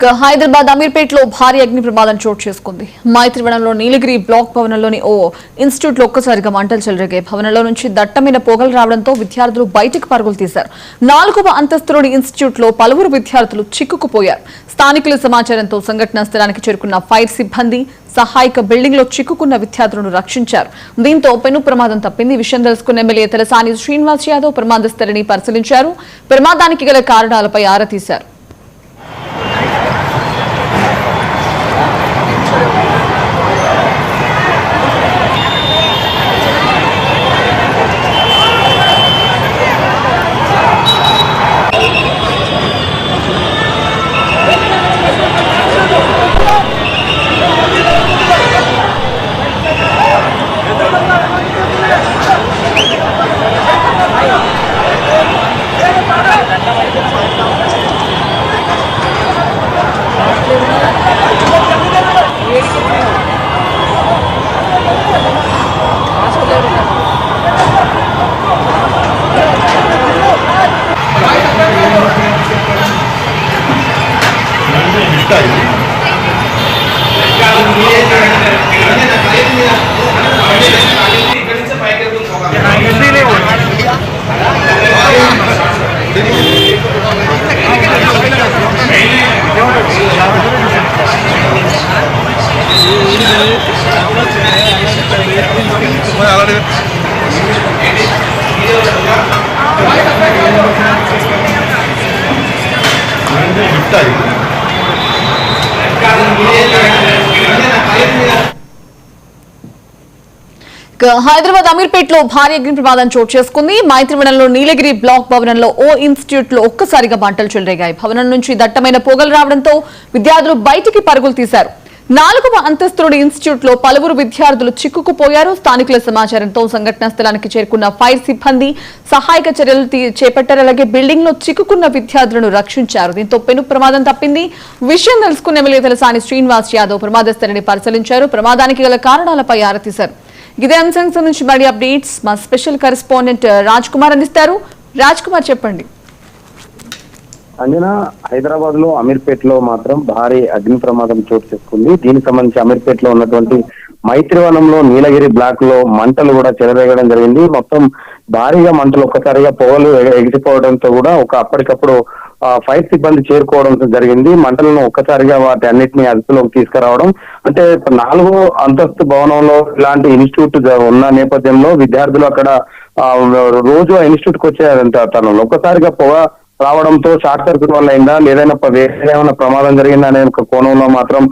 హైదరాబాద్ అమీర్పేటలో భారీ అగ్ని ప్రమాదం చోటు చేసుకుంది. మైత్రివనంలో నీలగిరి బ్లాక్ భవనంలోని ఓ ఇన్స్టిట్యూట్ లో ఒక్కసారిగా మంటలు చెలరేగాయి. భవనంలో నుంచి దట్టమైన పొగలు రావడంతో విద్యార్థులు బయటకు పరుగులు తీశారు. 4వ అంతస్తులోని ఇన్స్టిట్యూట్ లో పలువురు విద్యార్థులు చిక్కుకుపోయారు. స్థానికుల సమాచారంతో సంఘటనా స్థలానికి చేరుకున్న ఫైర్ సిబ్బంది సహాయక బిల్డింగ్ లో చిక్కుకున్న విద్యార్థులను రక్షించారు. దీంతో పెను ప్రమాదం తప్పింది. విషయం తెలుసుకున్న ఎమ్మెల్యే తలసాని శ్రీనివాస్ యాదవ్ ప్రమాద స్థలిని పరిశీలించారు. ప్రమాదానికి గల కారణాలపై ఆరా తీశారు. హైదరాబాద్ అమీర్పేటలో భారీ అగ్ని ప్రమాదం చోటు చేసుకుంది. మైత్రివనంలో నీలగిరి బ్లాక్ భవనంలో ఓ ఇన్స్టిట్యూట్ లో ఒక్కసారిగా మంటలు చెలరేగాయి. భవనం నుంచి దట్టమైన పొగలు రావడంతో విద్యార్థులు బయటికి పరుగులు తీశారు. 4వ అంతస్తులోని ఇన్స్టిట్యూట్ లో పలువురు విద్యార్థులు చిక్కుకుపోయారు. స్థానికుల సమాచారంతో సంఘటనా స్థలానికి చేరుకున్న ఫైర్ సిబ్బంది సహాయక చర్యలు చేపట్టారు. అలాగే బిల్డింగ్ లో చిక్కుకున్న విద్యార్థులను రక్షించారు. దీంతో పెను ప్రమాదం తప్పింది. విషయం తెలుసుకున్న ఎమ్మెల్యే తలసాని శ్రీనివాస్ యాదవ్ ప్రమాద స్థలిని పరిశీలించారు. ప్రమాదానికి గల కారణాలపై ఆరా తీశారు. ఇదే అంశానికి సంబంధించి మళ్ళీ అప్డేట్స్ మా స్పెషల్ కరెస్పాండెంట్ రాజ్ కుమార్ అందిస్తారు. రాజ్ కుమార్ చెప్పండి. అంజనా, హైదరాబాద్ లో అమీర్పేటలో మాత్రం భారీ అగ్ని ప్రమాదం చోటు చేసుకుంది. దీనికి సంబంధించి అమీర్పేటలో ఉన్నటువంటి మైత్రివనంలో నీలగిరి బ్లాక్ లో మంటలు కూడా చెలరేగడం జరిగింది. మొత్తం భారీగా మంటలు ఒక్కసారిగా పొగలు ఎగిసిపోవడంతో కూడా అప్పటికప్పుడు ఫైర్ సిబ్బంది చేరుకోవడం జరిగింది. మంటలను ఒక్కసారిగా వాటి అన్నిటిని అదుపులోకి తీసుకురావడం, అంటే 4వ అంతస్తు భవనంలో ఇలాంటి ఇన్స్టిట్యూట్ ఉన్న నేపథ్యంలో విద్యార్థులు అక్కడ రోజు ఆ ఇన్స్టిట్యూట్ కి వచ్చే తరుణంలో ఒక్కసారిగా పొగ రావడంతో షార్ట్ సర్క్యూట్ వల్ల అయిందా లేదైనా వేరే ఏమైనా ప్రమాదం జరిగిందా అనే ఒక కోణంలో మాత్రం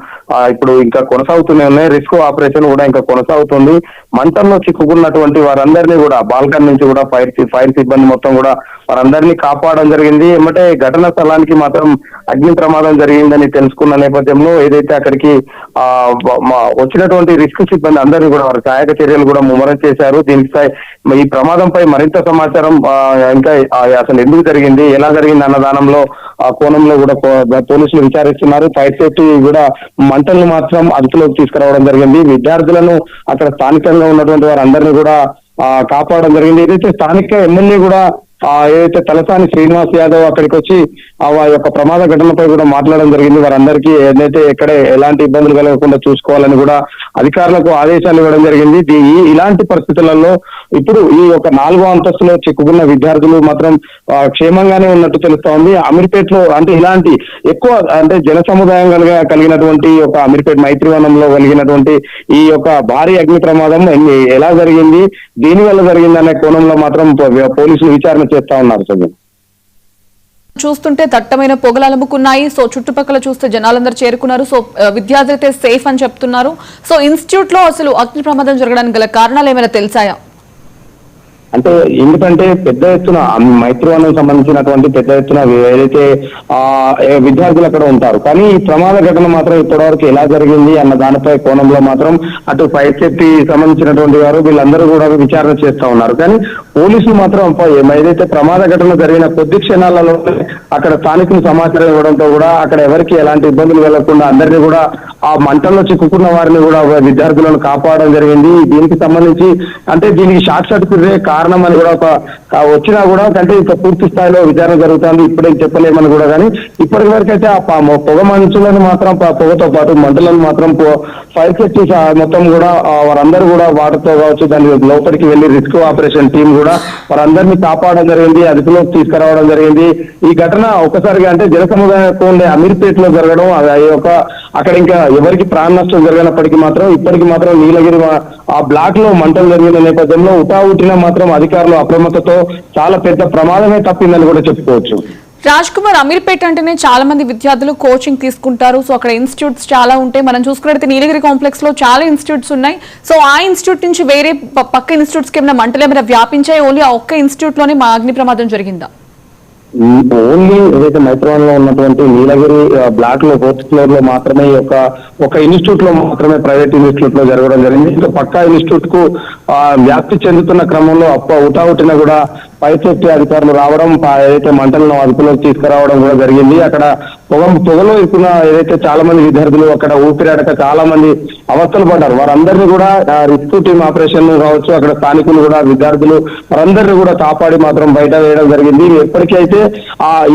ఇప్పుడు ఇంకా కొనసాగుతూనే ఉన్నాయి. రిస్క్ ఆపరేషన్ కూడా ఇంకా కొనసాగుతుంది. మంటల్లో చిక్కుకున్నటువంటి వారందరినీ కూడా బాల్కన్ నుంచి కూడా ఫైర్ సిబ్బంది మొత్తం కూడా వారందరినీ కాపాడడం జరిగింది. ఏమంటే ఘటనా స్థలానికి మాత్రం అగ్ని ప్రమాదం జరిగిందని తెలుసుకున్న నేపథ్యంలో ఏదైతే అక్కడికి వచ్చినటువంటి రిస్క్ సిబ్బంది అందరినీ కూడా వారి సహాయక చర్యలు కూడా ముమ్మరం చేశారు. దీనికి ఈ ప్రమాదంపై మరింత సమాచారం ఇంకా అసలు ఎందుకు జరిగింది, ఎలా జరిగింది అన్నదానంలో ఆ కోణంలో కూడా పోలీసులు విచారిస్తున్నారు. ఫైర్ సేఫ్టీ కూడా మంటలను మాత్రం అదుపులోకి తీసుకురావడం జరిగింది. విద్యార్థులను అక్కడ స్థానికంగా ఉన్నటువంటి వారందరినీ కూడా కాపాడడం జరిగింది. ఏదైతే స్థానిక ఎమ్మెల్యే కూడా ఏదైతే తలసాని శ్రీనివాస్ యాదవ్ అక్కడికి వచ్చి ఆ యొక్క ప్రమాద ఘటనపై కూడా మాట్లాడడం జరిగింది. వారందరికీ ఏదైతే ఎలాంటి ఇబ్బందులు కలగకుండా చూసుకోవాలని కూడా అధికారులకు ఆదేశాలు ఇవ్వడం జరిగింది. ఇలాంటి పరిస్థితులలో ఇప్పుడు ఈ యొక్క 4వ అంతస్తులో చిక్కుకున్న విద్యార్థులు మాత్రం క్షేమంగానే ఉన్నట్టు తెలుస్తా ఉంది. అమీర్పేటలో అంటే ఇలాంటి ఎక్కువ అంటే జన సముదాయం కలిగినటువంటి ఒక అమీర్పేట మైత్రివనంలో కలిగినటువంటి ఈ యొక్క భారీ అగ్ని ప్రమాదం ఎలా జరిగింది, దీని వల్ల జరిగింది అనే కోణంలో మాత్రం పోలీసులు విచారణ చేస్తా ఉన్నారు. సభ్యులు చూస్తుంటే దట్టమైన పొగలు అలుముకున్నాయి. సో చుట్టుపక్కల చూస్తే జనాలందరూ చేరుకున్నారు. సో విద్యార్థులు అయితే సేఫ్ అని చెప్తున్నారు. సో ఇన్స్టిట్యూట్ లో అసలు అగ్ని ప్రమాదం జరగడానికి గల కారణాలు ఏమైనా తెలిసాయా? అంటే ఎందుకంటే పెద్ద ఎత్తున మైత్రివనం సంబంధించినటువంటి పెద్ద ఎత్తున ఏదైతే విద్యార్థులు అక్కడ ఉంటారు, కానీ ఈ ప్రమాద ఘటన మాత్రం ఇప్పటివరకు ఎలా జరిగింది అన్న దానిపై కోణంలో మాత్రం అటు ఫైర్ సేఫ్టీ సంబంధించినటువంటి వారు వీళ్ళందరూ కూడా విచారణ చేస్తా ఉన్నారు. కానీ పోలీసులు మాత్రం ఏదైతే ప్రమాద ఘటన జరిగిన కొద్ది క్షణాలలో అక్కడ స్థానికులు సమాచారం ఇవ్వడంతో కూడా అక్కడ ఎవరికి ఎలాంటి ఇబ్బందులు కలగకుండా అందరినీ కూడా ఆ మంటల్లో చిక్కుకున్న వారిని కూడా విద్యార్థులను కాపాడడం జరిగింది. దీనికి సంబంధించి అంటే దీనికి షార్ట్ సర్క్యూట్ కారణం అని కూడా వచ్చినా కూడా అంటే ఇంకా పూర్తి స్థాయిలో విచారణ జరుగుతుంది, ఇప్పుడేం చెప్పలేమని కూడా. కానీ ఇప్పటి వరకు అయితే ఆ పొగ మంచులను మాత్రం పొగతో పాటు మంటలను మాత్రం ఫైర్ సేఫ్టీ మొత్తం కూడా వారందరూ కూడా వాటర్తో కావచ్చు దాని లోపలికి వెళ్లి రిస్క్ ఆపరేషన్ టీం కూడా వారందరినీ కాపాడడం జరిగింది, అదుపులోకి తీసుకురావడం జరిగింది. ఈ ఘటన ఒకసారిగా అంటే జనసముదాయం ఉండే అమీర్పేట్ లో జరగడం అక్కడ ఇంకా ఎవరికి ప్రాణ నష్టం జరిగినప్పటికీ మాత్రం ఇప్పటికి మాత్రం నీలగిరి ఆ బ్లాక్ లో మంటలు జరిగిన నేపథ్యంలో ఉటావుటిన మాత్రం అధికారులు అప్రమత్తతో చాలా పెద్ద ప్రమాదమే తప్పిందని కూడా చెప్పుకోవచ్చు. రాజ్ కుమార్, అమీర్పేట్ అంటేనే చాలా మంది విద్యార్థులు కోచింగ్ తీసుకుంటారు. సో అక్కడ ఇన్స్టిట్యూట్స్ చాలా ఉంటాయి. మనం చూసుకున్నట్లయితే నీలగిరి కాంప్లెక్స్ లో చాలా ఇన్స్టిట్యూట్స్ ఉన్నాయి. సో ఆ ఇన్స్టిట్యూట్ నుంచి వేరే పక్క ఇన్స్టిట్యూట్స్ కి ఏమైనా మంటలు ఏమైనా వ్యాపించాయి? ఓన్లీ ఆ ఒక్క ఇన్స్టిట్యూట్ లోనే మా అగ్ని ప్రమాదం జరిగిందా? ఓన్లీ ఏదైతే మైత్రివనంలో ఉన్నటువంటి నీలగిరి బ్లాక్ లో 4th ఫ్లోర్ లో మాత్రమే ఒక ఇన్స్టిట్యూట్ లో మాత్రమే ప్రైవేట్ ఇన్స్టిట్యూట్ లో జరగడం జరిగింది. ఇంకా పక్కా ఇన్స్టిట్యూట్ కు వ్యాప్తి చెందుతున్న క్రమంలో ఉటావుటిన కూడా ఫైర్ సేఫ్టీ అధికారులు రావడం, ఏదైతే మంటలను అదుపులోకి తీసుకురావడం కూడా జరిగింది. అక్కడ పొగలో ఎక్కువ ఏదైతే చాలా మంది విద్యార్థులు అక్కడ ఊపిరాడక చాలా మంది అవస్థలు పడ్డారు. వారందరినీ కూడా రిస్క్ టీమ్ ఆపరేషన్ కావచ్చు, అక్కడ స్థానికులు కూడా విద్యార్థులు వారందరినీ కూడా కాపాడి మాత్రం బయట వేయడం జరిగింది. ఎప్పటికైతే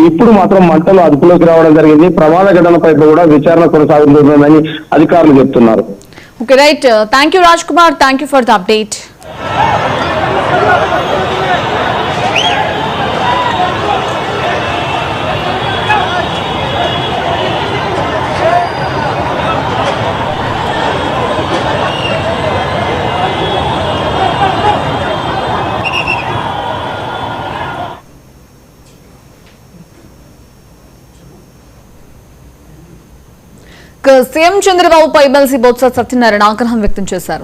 ఇప్పుడు మాత్రం మంటలు అదుపులోకి రావడం జరిగింది. ప్రమాద ఘటనపై కూడా విచారణ కొనసాగుతుందని అధికారులు చెప్తున్నారు. Okay, right. Thank you Raj Kumar, thank you for the update. CM చంద్రబాబుపై ఎమ్మెల్సీ బొత్స సత్యనారాయణ ఆగ్రహం వ్యక్తం చేశారు.